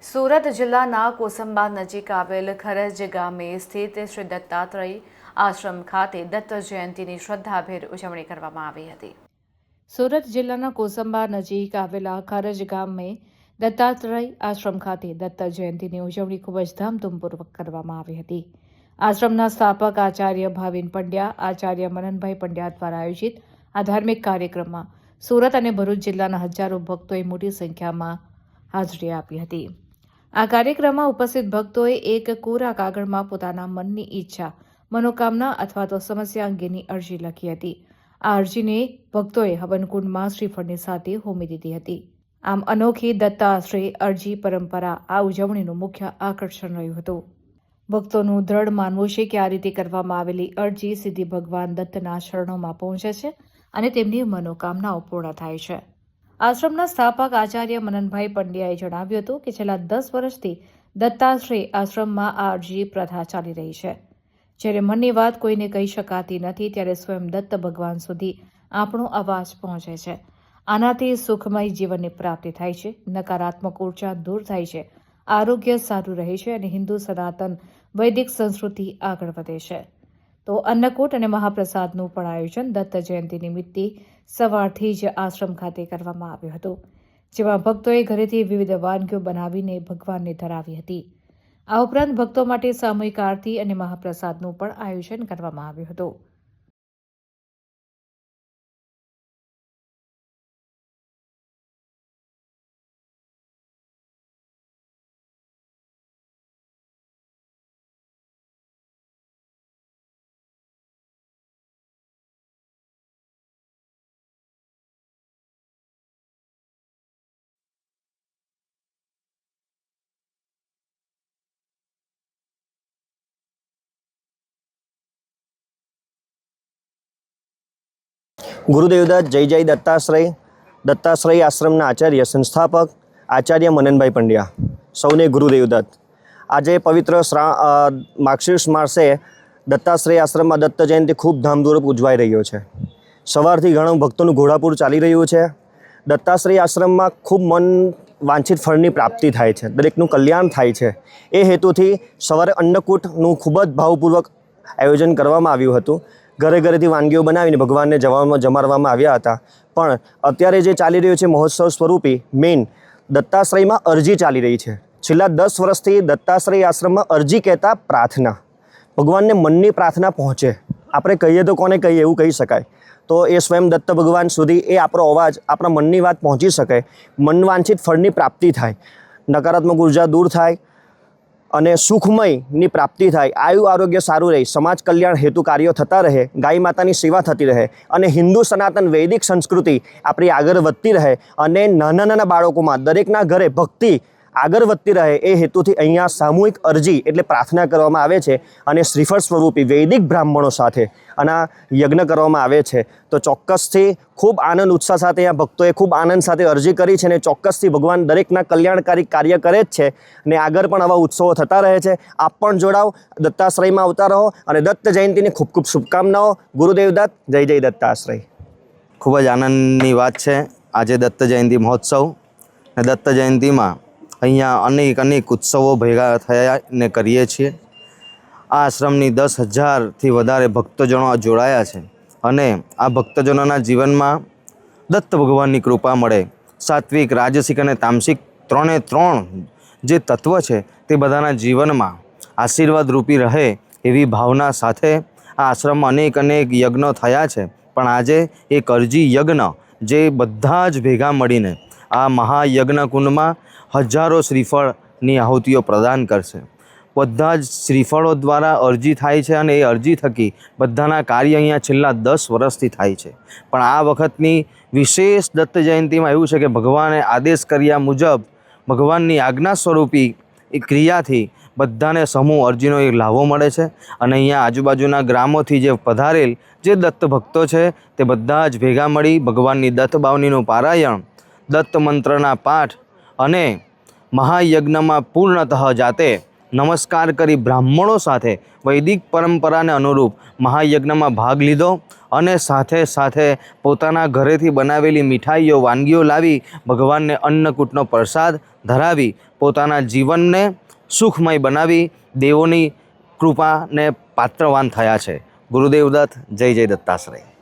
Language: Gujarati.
સુરત જિલ્લાના કોસંબા નજીક આવેલ ખરજ ગામે સ્થિત શ્રી દત્તાત્રેય આશ્રમ ખાતે દત્ત જયંતીની શ્રદ્ધાભેર ઉજવણી કરવામાં આવી હતી। સુરત જિલ્લાના કોસંબા નજીક આવેલા ખરજ ગામે દત્તાત્રેય આશ્રમ ખાતે દત્ત જયંતીની ઉજવણી ખૂબ જ ધામધૂમપૂર્વક કરવામાં આવી હતી। આશ્રમના સ્થાપક આચાર્ય ભાવિન પંડ્યા, આચાર્ય મનનભાઈ પંડ્યા દ્વારા આયોજિત આ ધાર્મિક કાર્યક્રમમાં સુરત અને ભરૂચ જિલ્લાના હજારો ભક્તોએ મોટી સંખ્યામાં હાજરી આપી હતી। આ કાર્યક્રમમાં ઉપસ્થિત ભક્તોએ એક કોરા કાગળમાં પોતાના મનની ઈચ્છા, મનોકામના અથવા તો સમસ્યા અંગેની અરજી લખી હતી। આ અરજીને ભક્તોએ હવનકુંડમાં શ્રીફળની સાથે હોમી દીધી હતી। આમ અનોખી દત્તાશ્રય અરજી પરંપરા આ ઉજવણીનું મુખ્ય આકર્ષણ રહ્યું હતું। ભક્તોનું દ્રઢ માનવું છે કે આ રીતે કરવામાં આવેલી અરજી સીધી ભગવાન દત્તના શરણોમાં પહોંચે છે અને તેમની મનોકામનાઓ પૂર્ણ થાય છે। આશ્રમના સ્થાપક આચાર્ય મનનભાઈ પંડ્યાએ જણાવ્યું હતું કે છેલ્લા 10 વર્ષથી દત્તાશ્રય આશ્રમમાં આ અરજી પ્રથા ચાલી રહી છે। જ્યારે મનની વાત કોઈને કહી શકાતી નથી ત્યારે સ્વયં દત્ત ભગવાન સુધી આપણો અવાજ પહોંચે છે। આનાથી સુખમય જીવનની પ્રાપ્તિ થાય છે, નકારાત્મક ઉર્જા દૂર થાય છે, આરોગ્ય સારું રહે છે અને હિન્દુ સનાતન વૈદિક સંસ્કૃતિ આગળ વધે છે। તો અન્નકૂટ અને મહાપ્રસાદનું પણ આયોજન દત્ત જયંતિ નિમિત્તે સવારથી જ આશ્રમ ખાતે કરવામાં આવ્યું હતું, જેમાં ભક્તોએ ઘરેથી વિવિધ વાનગીઓ બનાવીને ભગવાનને ધરાવી હતી। આ ઉપરાંત ભક્તો માટે સામૂહિક આરતી અને મહાપ્રસાદનું પણ આયોજન કરવામાં આવ્યું હતું। ગુરુદેવદત્ત જય જય દત્તાશ્રય આશ્રમના આચાર્ય સંસ્થાપક આચાર્ય મનનભાઈ પંડ્યા, સૌને ગુરુદેવદત્ત। આજે પવિત્ર માર્ગશીર્ષ માસે દત્તાશ્રય આશ્રમમાં દત્ત જયંતિ ખૂબ ધામધૂમપૂર્વક ઉજવાઈ રહ્યો છે। સવારથી ઘણું ભક્તોનું ઘોડાપુર ચાલી રહ્યું છે। દત્તાશ્રય આશ્રમમાં ખૂબ મન વાંછિત ફળની પ્રાપ્તિ થાય છે, દરેકનું કલ્યાણ થાય છે। એ હેતુથી સવારે અન્નકૂટનું ખૂબ જ ભાવપૂર્વક આયોજન કરવામાં આવ્યું હતું। ઘરે ઘરેથી વાનગીઓ બનાવીને ભગવાનને જમાડવામાં આવ્યા હતા। પણ અત્યારે જે ચાલી રહ્યું છે મહોત્સવ સ્વરૂપી મેઇન દત્તાશ્રયમાં અરજી ચાલી રહી છે। છેલ્લા 10 વર્ષથી દત્તાશ્રય આશ્રમમાં અરજી કહેતા પ્રાર્થના, ભગવાનને મનની પ્રાર્થના પહોંચે, આપણે કહીએ તો કોને કહીએ એવું કહી શકાય, તો એ સ્વયં દત્ત ભગવાન સુધી એ આપણો અવાજ, આપણા મનની વાત પહોંચી શકે, મનવાંછિત ફળની પ્રાપ્તિ થાય, નકારાત્મક ઉર્જા દૂર થાય અને સુખમયની પ્રાપ્તિ થાય, આયુ આરોગ્ય સારું રહે, સમાજ કલ્યાણ હેતુ કાર્યો થતા રહે, ગાય માતાની સેવા થતી રહે અને હિન્દુ સનાતન વૈદિક સંસ્કૃતિ આપણી આગળ વધતી રહે અને નાના નાના બાળકોમાં દરેકના ઘરે ભક્તિ આગળ વધતી રહે, એ હેતુથી અહીંયા સામૂહિક અરજી એટલે પ્રાર્થના કરવામાં આવે છે અને શ્રીફળ સ્વરૂપી વૈદિક બ્રાહ્મણો સાથે આના યજ્ઞ કરવામાં આવે છે। તો ચોક્કસથી ખૂબ આનંદ ઉત્સાહ સાથે અહીંયા ભક્તોએ ખૂબ આનંદ સાથે અરજી કરી છે અને ચોક્કસથી ભગવાન દરેકના કલ્યાણકારી કાર્ય કરે જ છે અને આગળ પણ આવા ઉત્સવો થતા રહે છે। આપ પણ જોડાઓ, દત્તાશ્રયમાં આવતા રહો અને દત્ત જયંતિની ખૂબ ખૂબ શુભકામનાઓ। ગુરુદેવદત્ત જય જય દત્તાશ્રય। ખૂબ જ આનંદની વાત છે આજે દત્ત જયંતિ મહોત્સવ અને દત્ત જયંતિમાં અહીંયા અનેક ઉત્સવો ભેગા થયા ને કરીએ છીએ। આ આશ્રમની 10,000થી વધારે ભક્તજનો જોડાયા છે અને આ ભક્તજનોના જીવનમાં દત્ત ભગવાનની કૃપા મળે, સાત્વિક, રાજસિક અને તામસિક ત્રણે જે તત્વ છે તે બધાના જીવનમાં આશીર્વાદ રૂપી રહે એવી ભાવના સાથે આ આશ્રમમાં અનેક યજ્ઞો થયા છે। પણ આજે એક અરજી યજ્ઞ જે બધા જ ભેગા મળીને આ મહાયજ્ઞ કુંડમાં હજારો શ્રીફળની આહુતિઓ પ્રદાન કરશે। બધા જ શ્રીફળો દ્વારા અરજી થાય છે અને એ અરજી થકી બધાના કાર્ય અહીંયા છેલ્લા 10 વર્ષથી થાય છે। પણ આ વખતની વિશેષ દત્ત જયંતિમાં એવું છે કે ભગવાને આદેશ કર્યા મુજબ ભગવાનની આજ્ઞા સ્વરૂપી એ ક્રિયાથી બધાને સમૂહ અરજીનો એક લાભો મળે છે અને અહીંયા આજુબાજુના ગ્રામોથી જે પધારેલ જે દત્ત ભક્તો છે તે બધા જ ભેગા મળી ભગવાનની દત્ત બાવનીનું પારાયણ, દત્ત મંત્રના પાઠ અને મહાયજ્ઞમાં પૂર્ણતઃ જાતે નમસ્કાર કરી બ્રાહ્મણો સાથે વૈદિક પરંપરાને અનુરૂપ મહાયજ્ઞમાં ભાગ લીધો અને સાથે પોતાના ઘરેથી બનાવેલી મીઠાઈઓ, વાનગીઓ લાવી ભગવાનને અન્નકૂટનો પ્રસાદ ધરાવી પોતાના જીવનને સુખમય બનાવી દેવોની કૃપાને પાત્રવાન થયા છે. ગુરુદેવ દત્ત. જય જય દત્તાશ્રય.